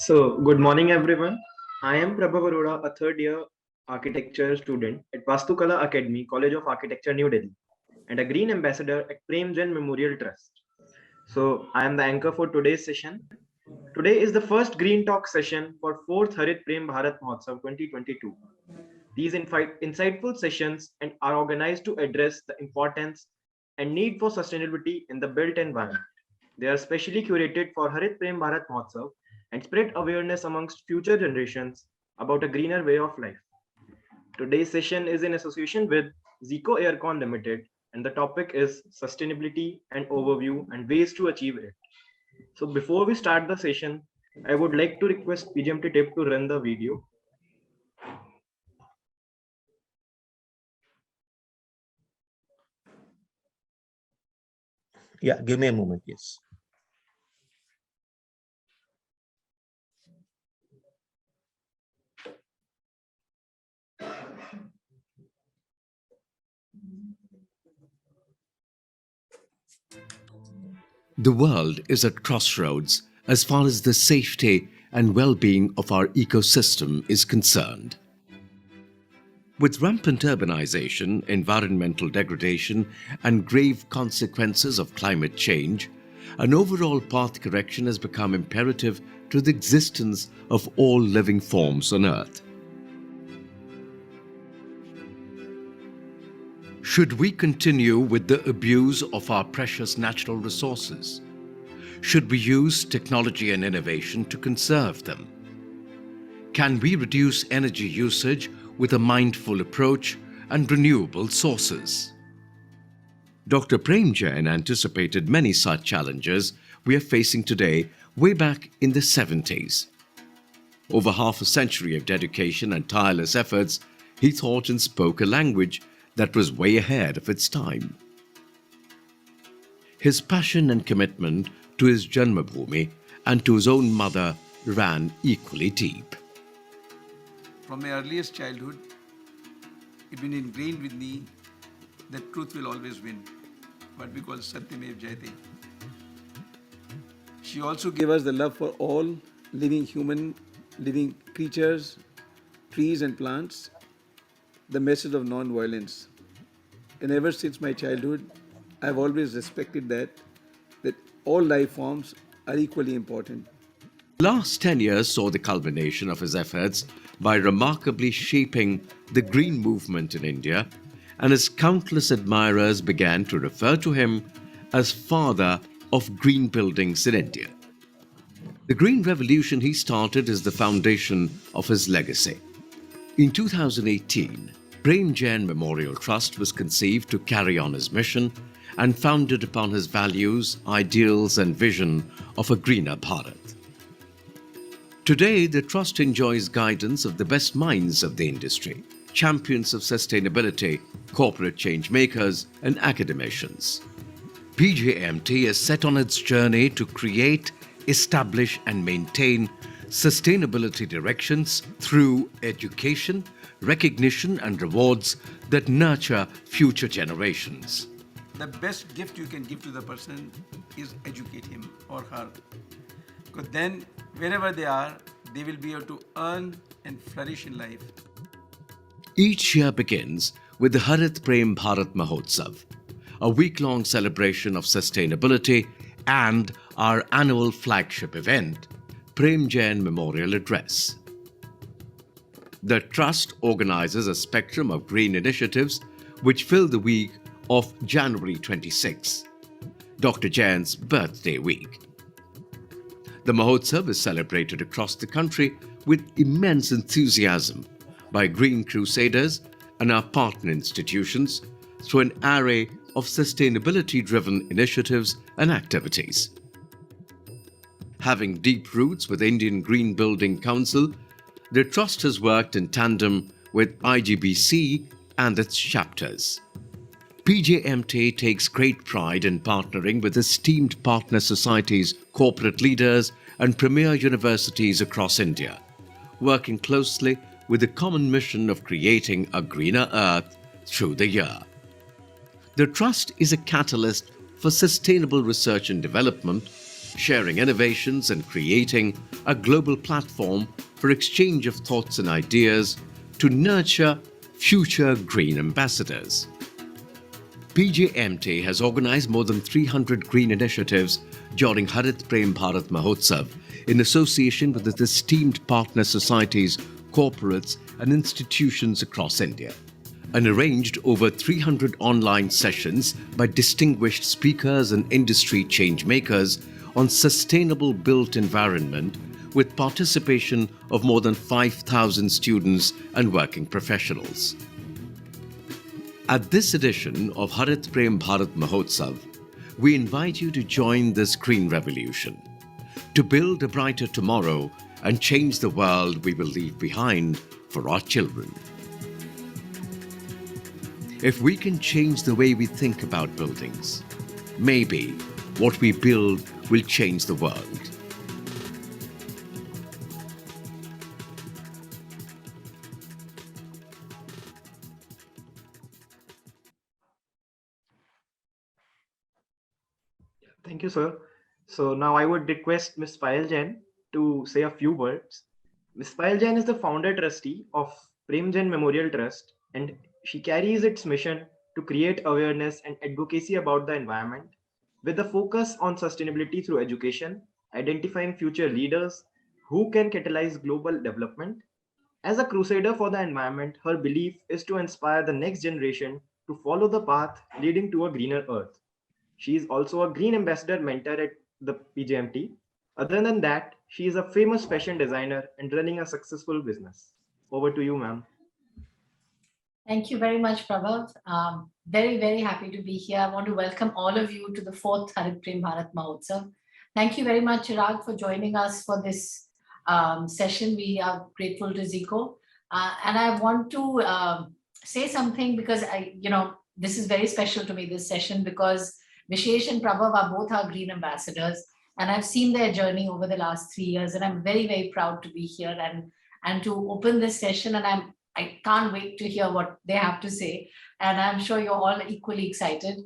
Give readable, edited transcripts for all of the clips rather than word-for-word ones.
Good morning, everyone. I am Prabhav Arora, a third year architecture student at Vastukala Academy, College of Architecture, New Delhi, and a green ambassador at Prem Jain Memorial Trust. I am the anchor for today's session. Today is the first Green Talk session for 4th Harit Prem Bharat Mahotsav 2022. These insightful sessions are organized to address the importance and need for sustainability in the built environment. They are specially curated for Harit Prem Bharat Mahotsav and spread awareness amongst future generations about a greener way of life. Today's session is in association with Zico Aircon Limited, and the topic is sustainability and overview and ways to achieve it. So before we start the session, I would like to request PGMT Tip to run the video. Yeah, give me a moment, yes. The world is at crossroads as far as the safety and well-being of our ecosystem is concerned. With rampant urbanization, environmental degradation, and grave consequences of climate change, an overall path correction has become imperative to the existence of all living forms on Earth. Should we continue with the abuse of our precious natural resources? Should we use technology and innovation to conserve them? Can we reduce energy usage with a mindful approach and renewable sources? Dr. Prem Jain anticipated many such challenges we are facing today way back in the 70s. Over half a century of dedication and tireless efforts, he thought and spoke a language that was way ahead of its time. His passion and commitment to his Janmabhoomi and to his own mother ran equally deep. From my earliest childhood, it's been ingrained with me that truth will always win, what we call Satyamev Jayate. She also gave us the love for all living creatures, trees and plants, the message of non-violence. And ever since my childhood, I've always respected that all life forms are equally important. The last 10 years saw the culmination of his efforts by remarkably shaping the green movement in India, and his countless admirers began to refer to him as father of green buildings in India. The green revolution he started is the foundation of his legacy. In 2018, Prem Jain Memorial Trust was conceived to carry on his mission and founded upon his values, ideals and vision of a greener Bharat. Today, the Trust enjoys guidance of the best minds of the industry, champions of sustainability, corporate change makers and academicians. PJMT is set on its journey to create, establish and maintain sustainability directions through education, recognition and rewards that nurture future generations. The best gift you can give to the person is educate him or her. Because then, wherever they are, they will be able to earn and flourish in life. Each year begins with the Harit Prem Bharat Mahotsav, a week-long celebration of sustainability, and our annual flagship event, Prem Jain Memorial Address. The Trust organizes a spectrum of green initiatives which fill the week of January 26, Dr. Jain's birthday week. The Mahotsav is celebrated across the country with immense enthusiasm by Green Crusaders and our partner institutions through an array of sustainability-driven initiatives and activities. Having deep roots with Indian Green Building Council, the Trust has worked in tandem with IGBC and its chapters. PJMT takes great pride in partnering with esteemed partner societies, corporate leaders and premier universities across India, working closely with the common mission of creating a greener earth through the year. The Trust is a catalyst for sustainable research and development, sharing innovations and creating a global platform for exchange of thoughts and ideas to nurture future green ambassadors. PJMT has organized more than 300 green initiatives during Harit Prem Bharat Mahotsav in association with its esteemed partner societies, corporates, and institutions across India, and arranged over 300 online sessions by distinguished speakers and industry changemakers on sustainable built environment with participation of more than 5,000 students and working professionals. At this edition of Harit Prem Bharat Mahotsav, we invite you to join this green revolution, to build a brighter tomorrow and change the world we will leave behind for our children. If we can change the way we think about buildings, maybe what we build will change the world. Thank you, sir. So now I would request Ms. Payal Jain to say a few words. Ms. Payal Jain is the founder trustee of Prem Jain Memorial Trust, and she carries its mission to create awareness and advocacy about the environment with a focus on sustainability through education, identifying future leaders who can catalyze global development. As a crusader for the environment, her belief is to inspire the next generation to follow the path leading to a greener earth. She is also a green ambassador mentor at the PJMT. Other than that, she is a famous fashion designer and running a successful business. Over to you, ma'am. Thank you very much, Prabhav. Very, very happy to be here. I want to welcome all of you to the 4th Harit Prem Bharat Mahotsav. Thank you very much, Chirag, for joining us for this session. We are grateful to Zico. And I want to say something because this is very special to me, this session, because Vishesh and Prabhav are both our green ambassadors. And I've seen their journey over the last 3 years. And I'm very, very proud to be here and to open this session. And I can't wait to hear what they have to say. And I'm sure you're all equally excited.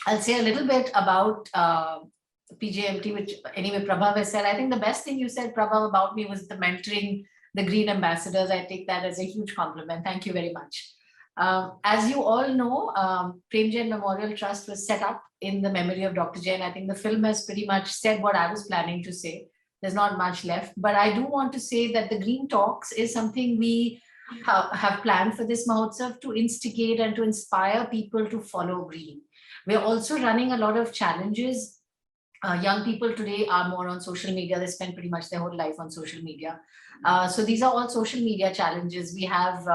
I'll say a little bit about PJMT, which anyway, Prabhav has said. I think the best thing you said, Prabhav, about me was the mentoring the green ambassadors. I take that as a huge compliment. Thank you very much. As you all know, Prem Jain Memorial Trust was set up in the memory of Dr. Jain. I think the film has pretty much said what I was planning to say. There's not much left, but I do want to say that the Green Talks is something we have planned for this Mahotsav to instigate and to inspire people to follow green. We're also running a lot of challenges. Young people today are more on social media. They spend pretty much their whole life on social media. So these are all social media challenges. We have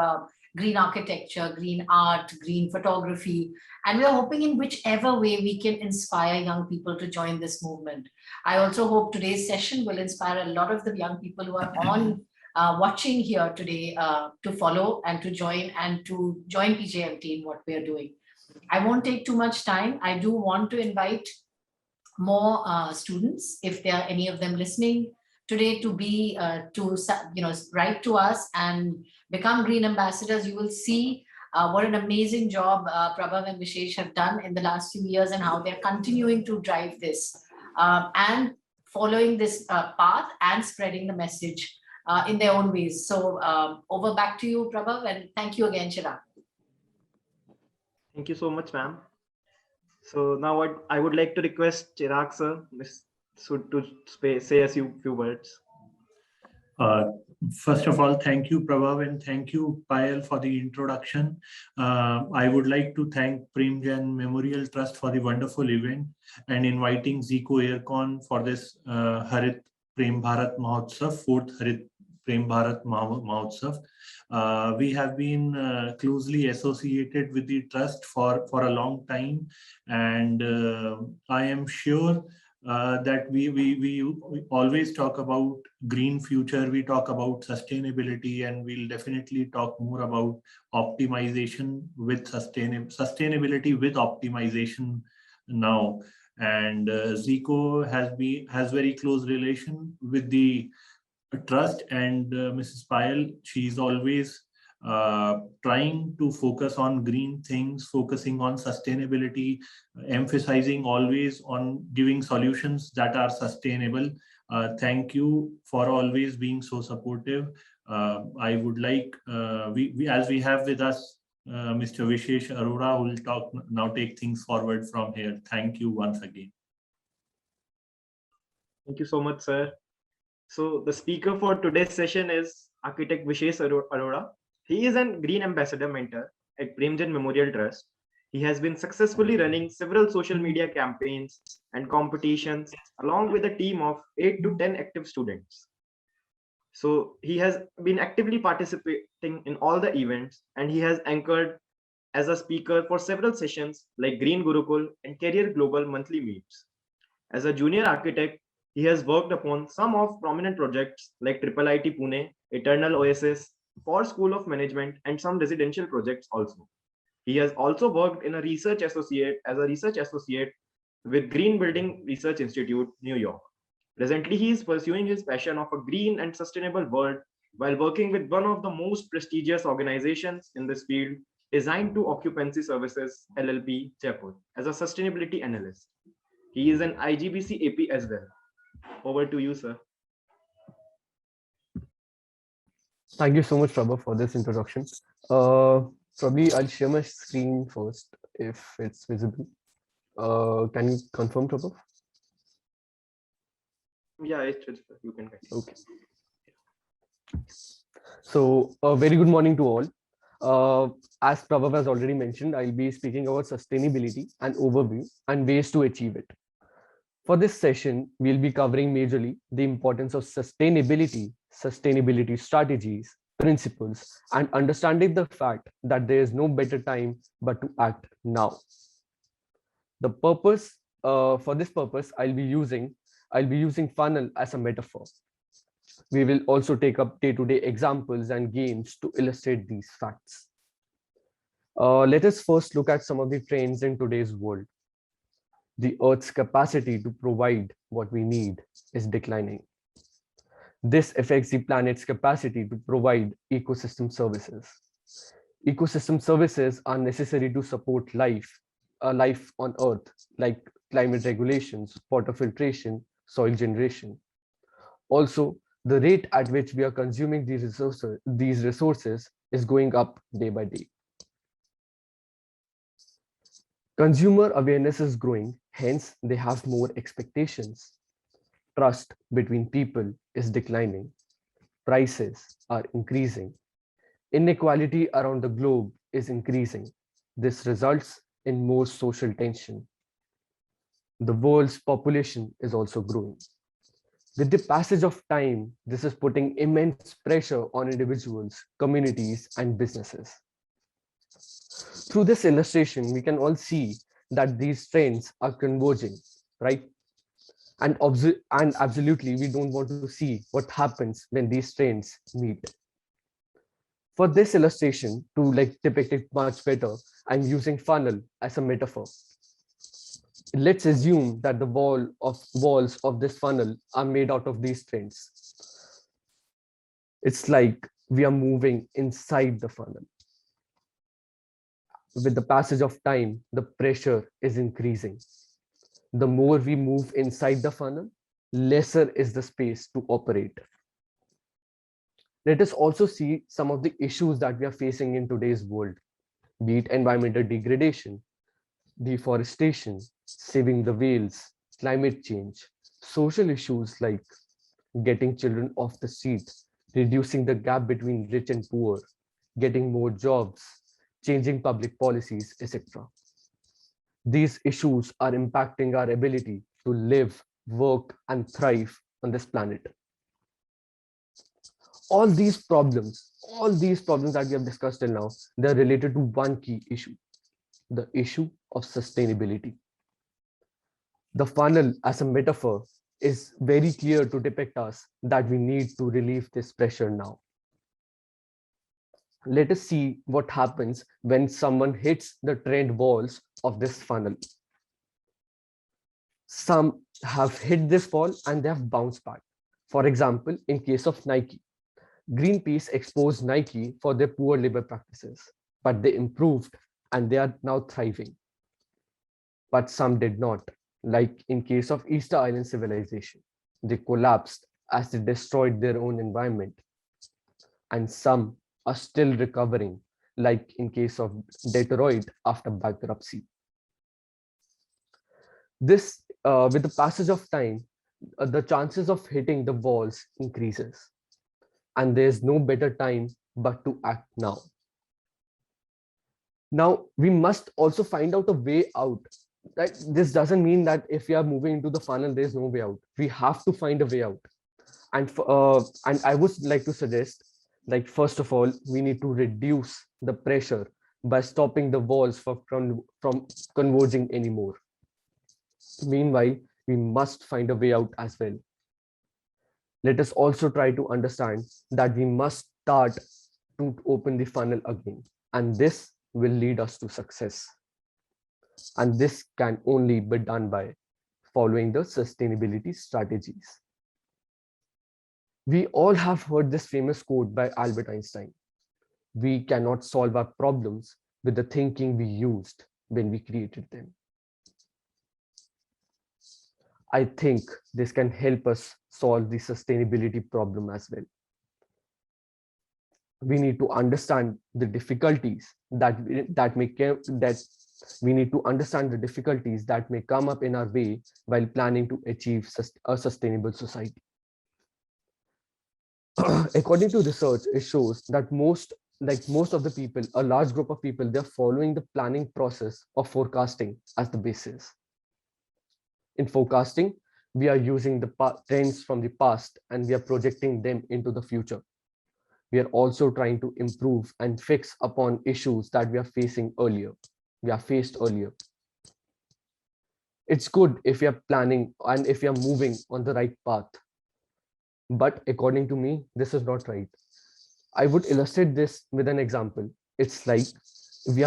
green architecture, green art, green photography, and we're hoping in whichever way we can inspire young people to join this movement. I also hope today's session will inspire a lot of the young people who are on watching here today to follow and to join PJMT in what we're doing. I won't take too much time. I do want to invite more students, if there are any of them listening today, to be write to us and become green ambassadors. You will see what an amazing job Prabhav and Vishesh have done in the last few years and how they're continuing to drive this and following this path and spreading the message in their own ways. So over back to you, Prabhav, and thank you again, Chirag. Thank you so much, ma'am. So now I would like to request Chirag sir to say a few words. First of all, thank you, Prabhav, and thank you, Payal, for the introduction. I would like to thank Prem Jain Memorial Trust for the wonderful event and inviting Zico Aircon for this Harit Prem Bharat Mahotsav, 4th Harit Prem Bharat Mahotsav. We have been closely associated with the trust for a long time, and I am sure that we always talk about green future, we talk about sustainability, and we'll definitely talk more about optimization with sustainability with optimization now. And Zico has very close relation with the trust, and Mrs. Payal, she's always trying to focus on green things, focusing on sustainability, emphasizing always on giving solutions that are sustainable. Thank you for always being so supportive. I would like, as we have with us Mr. Vishesh Arora, who will now take things forward from here. Thank you once again. Thank you so much, sir. So the speaker for today's session is architect Vishesh Arora. He is a Green Ambassador mentor at Premjan Memorial Trust. He has been successfully running several social media campaigns and competitions along with a team of 8 to 10 active students. So he has been actively participating in all the events, and he has anchored as a speaker for several sessions like Green Gurukul and Career Global monthly meets. As a junior architect, he has worked upon some of prominent projects like IIIT Pune, Eternal Oasis, for School of Management, and some residential projects also. He has also worked in a research associate with Green Building Research Institute, New York. Presently, he is pursuing his passion of a green and sustainable world while working with one of the most prestigious organizations in this field, Designed to Occupancy Services LLP, Jaipur, as a sustainability analyst. He is an IGBC AP as well. Over to you, sir. Thank you so much, Prabha, for this introduction. Probably I'll share my screen first if it's visible. Can you confirm, Prabha? Yeah, you can continue. Okay. So a very good morning to all. As Prabha has already mentioned, I'll be speaking about sustainability and overview and ways to achieve it. For this session, we'll be covering majorly the importance of sustainability, sustainability strategies, principles, and understanding the fact that there is no better time but to act now. The purpose, for this purpose, I'll be using funnel as a metaphor. We will also take up day-to-day examples and games to illustrate these facts. Let us first look at some of the trends in today's world. The Earth's capacity to provide what we need is declining. This affects the planet's capacity to provide ecosystem services. Ecosystem services are necessary to support life on Earth, like climate regulations, water filtration, soil generation. Also, the rate at which we are consuming these resources is going up day by day. Consumer awareness is growing, hence they have more expectations. Trust between people is declining. Prices are increasing. Inequality around the globe is increasing. This results in more social tension. The world's population is also growing. With the passage of time, this is putting immense pressure on individuals, communities, and businesses. Through this illustration, we can all see that these trends are converging, right? And absolutely, we don't want to see what happens when these trends meet. For this illustration, to depict it much better, I'm using funnel as a metaphor. Let's assume that the walls of this funnel are made out of these trends. It's like we are moving inside the funnel. With the passage of time, the pressure is increasing. The more we move inside the funnel, lesser is the space to operate. Let us also see some of the issues that we are facing in today's world, be it environmental degradation, deforestation, saving the whales, climate change, social issues like getting children off the street, reducing the gap between rich and poor, getting more jobs, changing public policies, etc. These issues are impacting our ability to live, work, and thrive on this planet. All these problems that we have discussed till now, they're related to one key issue, the issue of sustainability. The funnel as a metaphor is very clear to depict us that we need to relieve this pressure now. Let us see what happens when someone hits the trend walls of this funnel. Some have hit this wall and they have bounced back. For example, in case of Nike, Greenpeace exposed Nike for their poor labor practices, but they improved and they are now thriving. But some did not, like in case of Easter Island civilization. They collapsed as they destroyed their own environment. And some are still recovering, like in case of Detroit after bankruptcy. This, with the passage of time, the chances of hitting the walls increases. And there's no better time but to act now. Now, we must also find out a way out. Right? This doesn't mean that if we are moving into the funnel, there's no way out. We have to find a way out. And I would like to suggest, like, first of all, we need to reduce the pressure by stopping the walls from converging anymore. Meanwhile, we must find a way out as well. Let us also try to understand that we must start to open the funnel again, and this will lead us to success. And this can only be done by following the sustainability strategies. We all have heard this famous quote by Albert Einstein. We cannot solve our problems with the thinking we used when we created them. I think this can help us solve the sustainability problem as well. We need to understand the difficulties that we need to understand the difficulties that may come up in our way while planning to achieve a sustainable society. According to research, it shows that most of the people, a large group of people, they're following the planning process of forecasting as the basis. In forecasting, we are using the trends from the past and we are projecting them into the future. We are also trying to improve and fix upon issues that we are faced earlier. It's good if we are planning and if we are moving on the right path. But according to me, this is not right. I would illustrate this with an example. It's like we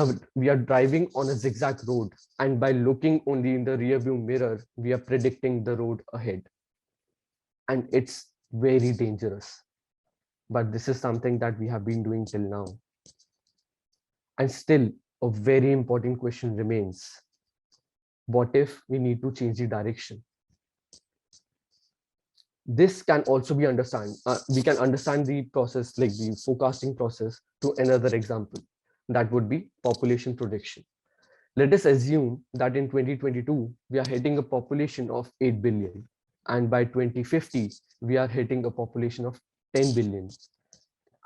are driving on a zigzag road, and by looking only in the rear view mirror, we are predicting the road ahead. And it's very dangerous. But this is something that we have been doing till now. And still, a very important question remains. What if we need to change the direction? This can also be understand. We can understand the process, like the forecasting process, to another example. That would be population prediction. Let us assume that in 2022, we are hitting a population of 8 billion. And by 2050, we are hitting a population of 10 billion.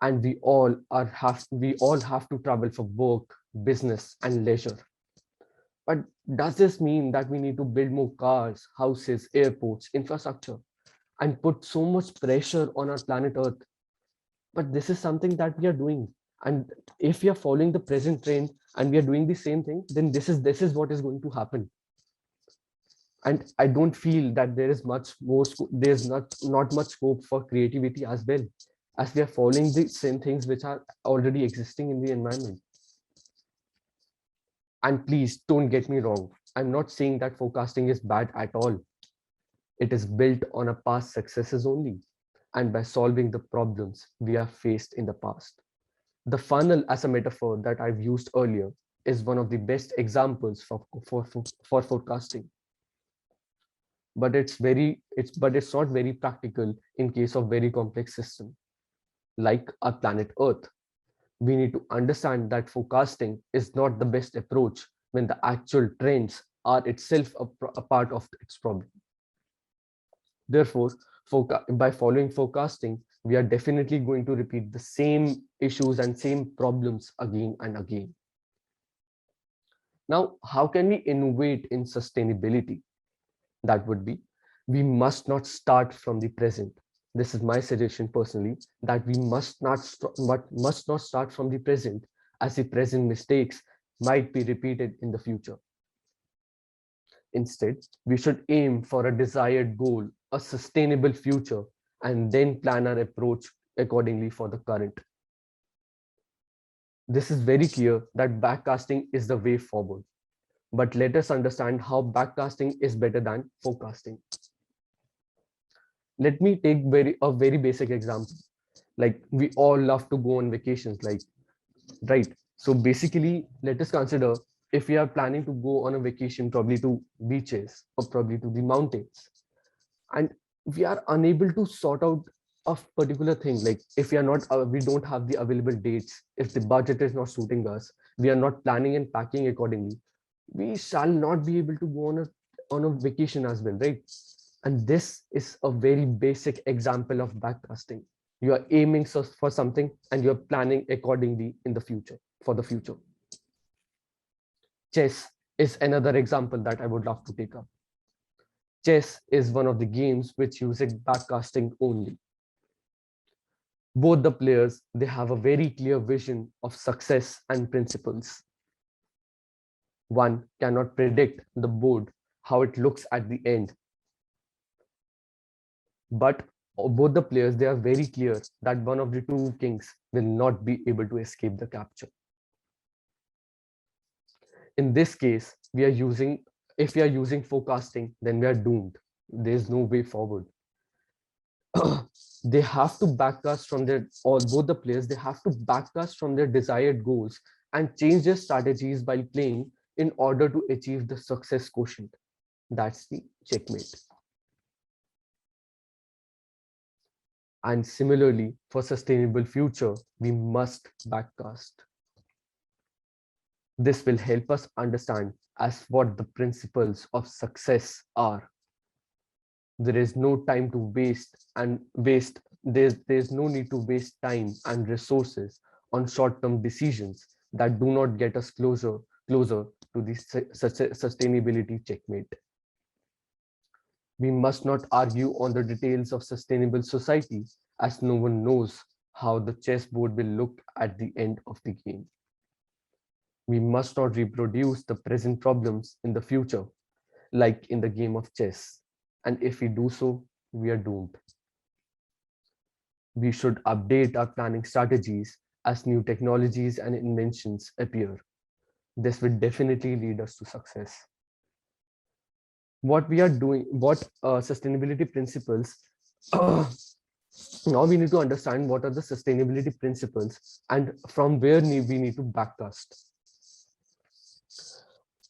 And we all have to travel for work, business, and leisure. But does this mean that we need to build more cars, houses, airports, infrastructure, and put so much pressure on our planet Earth? But this is something that we are doing. And if we are following the present trend and we are doing the same thing, then this is what is going to happen. And I don't feel that there is much more, there's not much scope for creativity as well, as we are following the same things which are already existing in the environment. And please don't get me wrong. I'm not saying that forecasting is bad at all. It is built on our past successes only, and by solving the problems we have faced in the past. The funnel as a metaphor that I've used earlier is one of the best examples for forecasting. But it's not very practical in case of very complex system like our planet Earth. We need to understand that forecasting is not the best approach when the actual trends are itself a part of its problem. Therefore, by following forecasting, we are definitely going to repeat the same issues and same problems again and again. Now, how can we innovate in sustainability? That would be, we must not start from the present. This is my suggestion personally, that we must not start from the present, as the present mistakes might be repeated in the future. Instead, we should aim for a desired goal, a sustainable future, and then plan our approach accordingly for the current. This is very clear that backcasting is the way forward. But let us understand how backcasting is better than forecasting. Let me take a very basic example. Like we all love to go on vacations, like, right? So basically, let us consider if we are planning to go on a vacation, probably to beaches or probably to the mountains, and we are unable to sort out a particular thing. Like if we are not, we don't have the available dates, if the budget is not suiting us, we are not planning and packing accordingly, we shall not be able to go on a vacation as well, right? And this is a very basic example of backcasting. You are aiming for something and you're planning accordingly in the future, for the future. Chess is another example that I would love to take up. Chess is one of the games which uses backcasting only. Both the players, they have a very clear vision of success and principles. One cannot predict the board, how it looks at the end. But both the players, they are very clear that one of the two kings will not be able to escape the capture. In this case, if we are using forecasting, then we are doomed. There's no way forward. They have to backcast from their, or both the players, they have to backcast from their desired goals and change their strategies while playing in order to achieve the success quotient. That's the checkmate. And similarly, for sustainable future, we must backcast. This will help us understand as what the principles of success are. There is no time to waste. There's no need to waste time and resources on short-term decisions that do not get us closer to the sustainability checkmate. We must not argue on the details of sustainable society, as no one knows how the chessboard will look at the end of the game. We must not reproduce the present problems in the future, like in the game of chess. And if we do so, we are doomed. We should update our planning strategies as new technologies and inventions appear. This will definitely lead us to success. What we are doing, what sustainability principles, now we need to understand what are the sustainability principles and from where we need to backcast.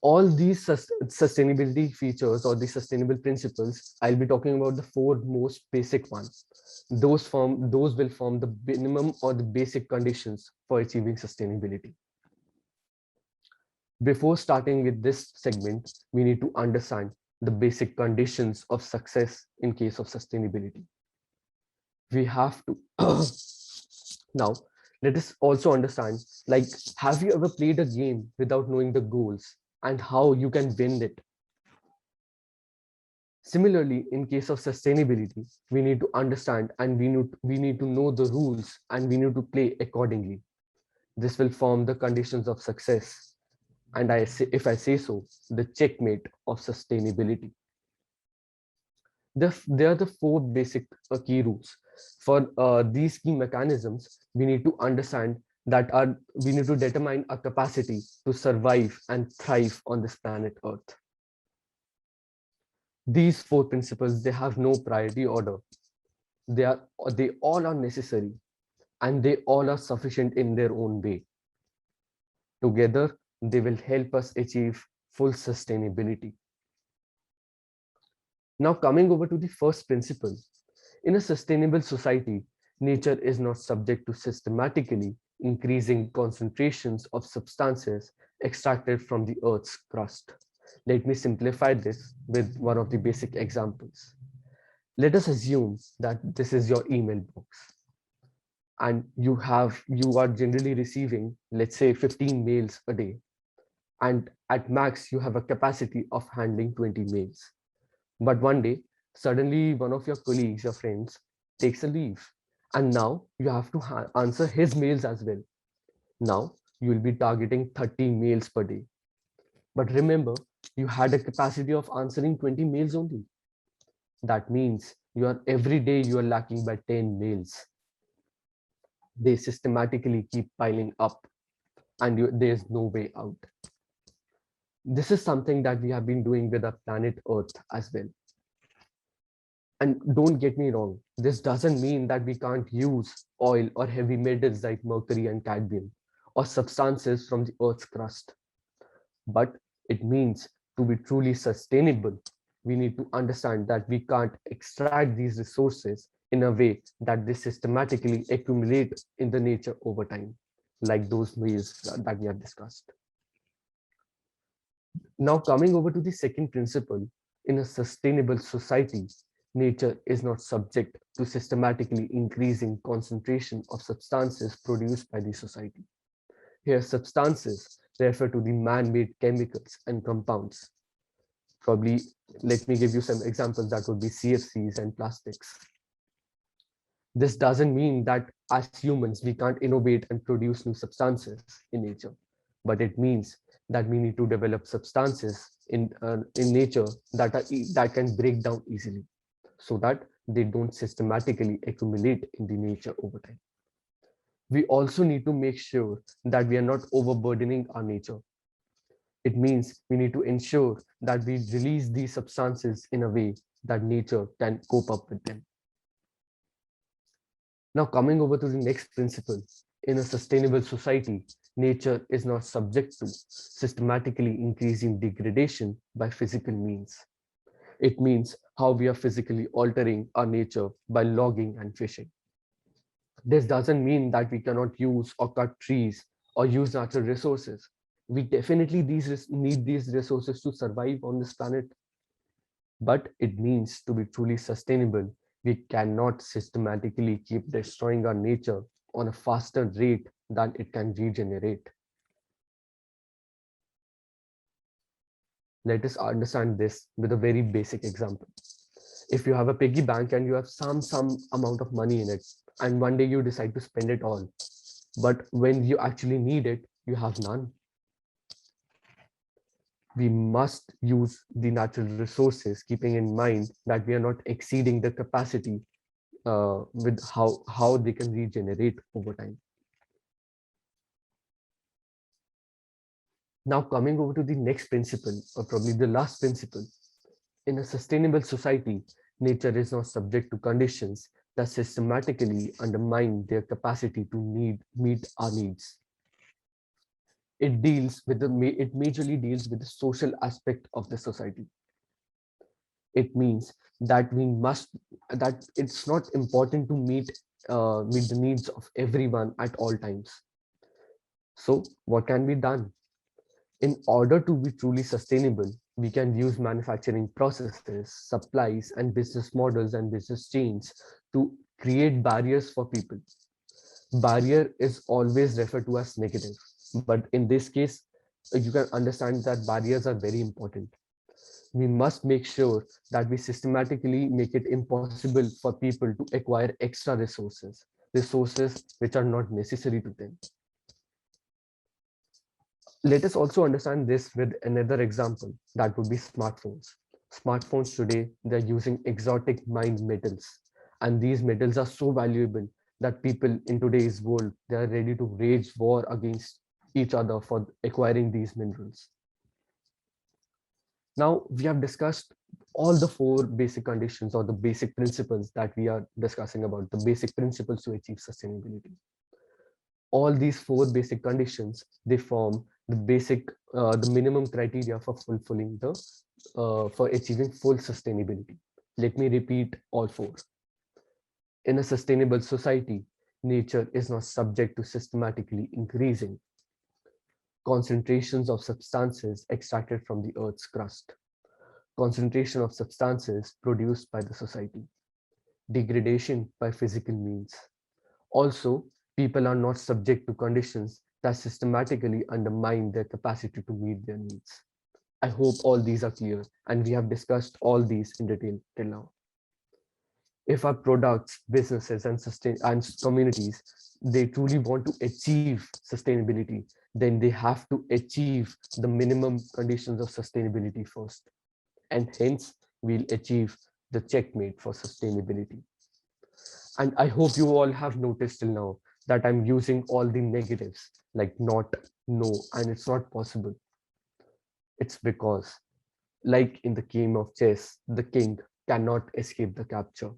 All these sustainability features or the sustainable principles, I'll be talking about the four most basic ones. Those will form the minimum or the basic conditions for achieving sustainability. Before starting with this segment, we need to understand the basic conditions of success in case of sustainability. We have to now let us also understand, like, have you ever played a game without knowing the goals and how you can win it? Similarly, in case of sustainability, we need to understand and we need to know the rules and we need to play accordingly. This will form the conditions of success. And if I say so, the checkmate of sustainability. There are the four basic key rules. For these key mechanisms, we need to understand that we need to determine our capacity to survive and thrive on this planet Earth. These four principles, they have no priority order. They all are necessary and they all are sufficient in their own way. Together, they will help us achieve full sustainability. Now coming over to the first principle, in a sustainable society, nature is not subject to systematically increasing concentrations of substances extracted from the Earth's crust. Let me simplify this with one of the basic examples. Let us assume that this is your email box and you are generally receiving, let's say, 15 mails a day. And at max, you have a capacity of handling 20 mails. But one day, suddenly one of your colleagues, your friends, takes a leave. And now you have to answer his mails as well. Now you will be targeting 30 mails per day. But remember, you had a capacity of answering 20 mails only. That means every day you are lacking by 10 mails. They systematically keep piling up and there's no way out. This is something that we have been doing with our planet Earth as well. And don't get me wrong, This doesn't mean that we can't use oil or heavy metals like mercury and cadmium or substances from the Earth's crust. But it means to be truly sustainable, we need to understand that we can't extract these resources in a way that they systematically accumulate in the nature over time, like those ways that we have discussed. Now, coming over to the second principle, in a sustainable society, nature is not subject to systematically increasing concentration of substances produced by the society. Here, substances refer to the man-made chemicals and compounds. Probably, let me give you some examples that would be CFCs and plastics. This doesn't mean that as humans, we can't innovate and produce new substances in nature, but it means that we need to develop substances in nature that can break down easily so that they don't systematically accumulate in the nature over time. We also need to make sure that we are not overburdening our nature. It means we need to ensure that we release these substances in a way that nature can cope up with them. Now, coming over to the next principle, in a sustainable society, nature is not subject to systematically increasing degradation by physical means. It means how we are physically altering our nature by logging and fishing. This doesn't mean that we cannot use or cut trees or use natural resources. We definitely need these resources to survive on this planet. But it means to be truly sustainable, we cannot systematically keep destroying our nature on a faster rate than it can regenerate. Let us understand this with a very basic example. If you have a piggy bank and you have some amount of money in it, and one day you decide to spend it all, but when you actually need it, you have none. We must use the natural resources, keeping in mind that we are not exceeding the capacity with how they can regenerate over time. Now, coming over to the next principle, or probably the last principle, in a sustainable society, nature is not subject to conditions that systematically undermine their capacity to meet our needs. It majorly deals with the social aspect of the society. It means that that it's not important to meet the needs of everyone at all times. So what can be done? In order to be truly sustainable, we can use manufacturing processes, supplies, and business models and business chains to create barriers for people. Barrier is always referred to as negative, but in this case, you can understand that barriers are very important. We must make sure that we systematically make it impossible for people to acquire extra resources which are not necessary to them. Let us also understand this with another example, that would be smartphones. Smartphones today, they're using exotic mined metals, and these metals are so valuable that people in today's world, they are ready to wage war against each other for acquiring these minerals. Now, we have discussed all the four basic conditions or the basic principles that we are discussing about, the basic principles to achieve sustainability. All these four basic conditions, they form the minimum criteria for fulfilling for achieving full sustainability. Let me repeat all four. In a sustainable society, nature is not subject to systematically increasing concentrations of substances extracted from the Earth's crust, concentration of substances produced by the society, degradation by physical means. Also, people are not subject to conditions that systematically undermine their capacity to meet their needs. I hope all these are clear, and we have discussed all these in detail till now. If our products, businesses, and communities, they truly want to achieve sustainability, then they have to achieve the minimum conditions of sustainability first. And hence, we'll achieve the checkmate for sustainability. And I hope you all have noticed till now that I'm using all the negatives like not, no, and it's not possible. It's because, like in the game of chess, the king cannot escape the capture.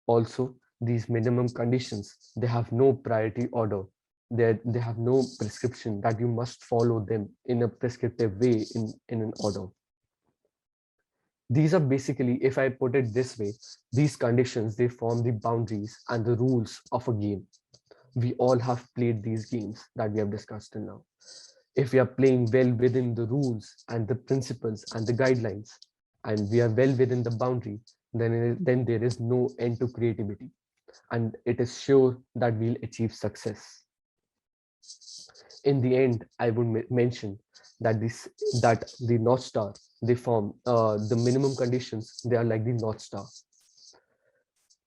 Also, these minimum conditions, they have no priority order. They have no prescription that you must follow them in a prescriptive way in an order. These are basically, if I put it this way, these conditions, they form the boundaries and the rules of a game. We all have played these games that we have discussed till now. If we are playing well within the rules and the principles and the guidelines, and we are well within the boundary, then there is no end to creativity. And it is sure that we'll achieve success. In the end, I would mention that the North Star, they form the minimum conditions, they are like the North Star.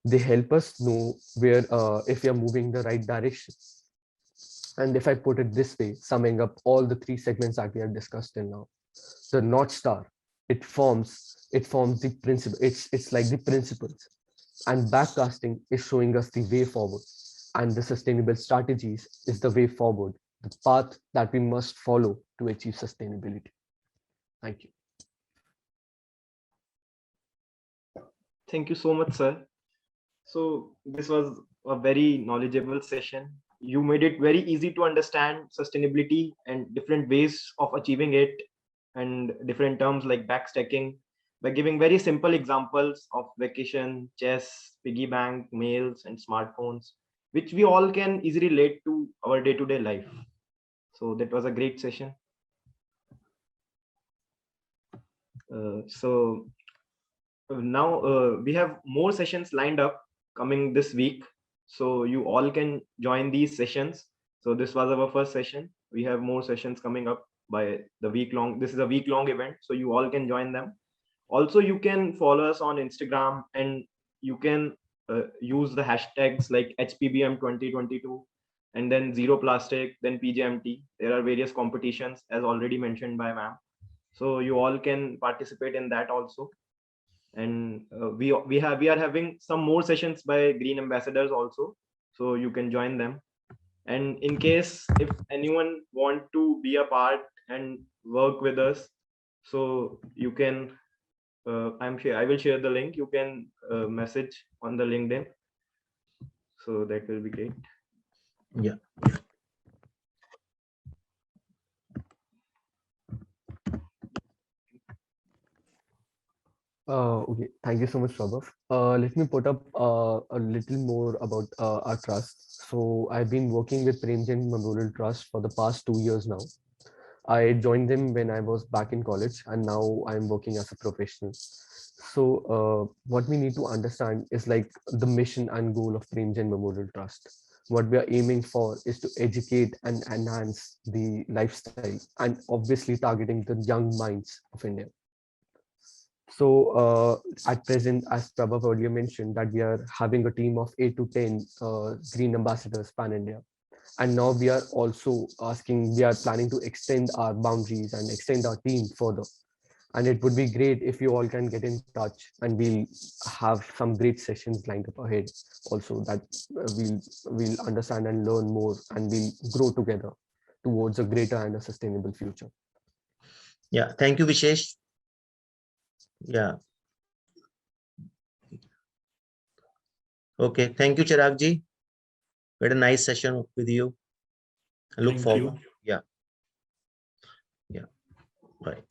They help us know where if we are moving the right direction. And if I put it this way, summing up all the three segments that we have discussed till now, the North Star, it forms the principle. It's like the principles, and backcasting is showing us the way forward, and the sustainable strategies is the way forward, the path that we must follow to achieve sustainability. Thank you. Thank you so much, sir. So this was a very knowledgeable session. You made it very easy to understand sustainability and different ways of achieving it, and different terms like backstacking, by giving very simple examples of vacation, chess, piggy bank, mails, and smartphones, which we all can easily relate to our day-to-day life. So that was a great session. So now we have more sessions lined up coming this week, so you all can join these sessions. So this was our first session. We have more sessions coming up by the week long. This is a week-long event, so you all can join them. Also, you can follow us on Instagram, and you can use the hashtags like HPBM 2022 and then Zero Plastic, then PJMT. There are various competitions, as already mentioned by ma'am. So you all can participate in that also. And we are having some more sessions by green ambassadors also, so you can join them. And in case if anyone want to be a part and work with us, so you can I will share the link. You can message on the LinkedIn, so that will be great. Yeah. Okay, thank you so much, Prabhav. Let me put up a little more about our trust. So I've been working with Premchand Memorial Trust for the past 2 years now. I joined them when I was back in college, and now I'm working as a professional. So what we need to understand is like the mission and goal of Premchand Memorial Trust. What we are aiming for is to educate and enhance the lifestyle, and obviously targeting the young minds of India. So at present, as Prabhav earlier mentioned, that we are having a team of 8 to 10 green ambassadors pan-India. And now we are also we are planning to extend our boundaries and extend our team further. And it would be great if you all can get in touch, and we'll have some great sessions lined up ahead also, that we'll understand and learn more, and we'll grow together towards a greater and a sustainable future. Yeah, thank you, Vishesh. Yeah. Okay, thank you, Chirag ji. We had a nice session with you. I look forward. Yeah. Yeah. Bye.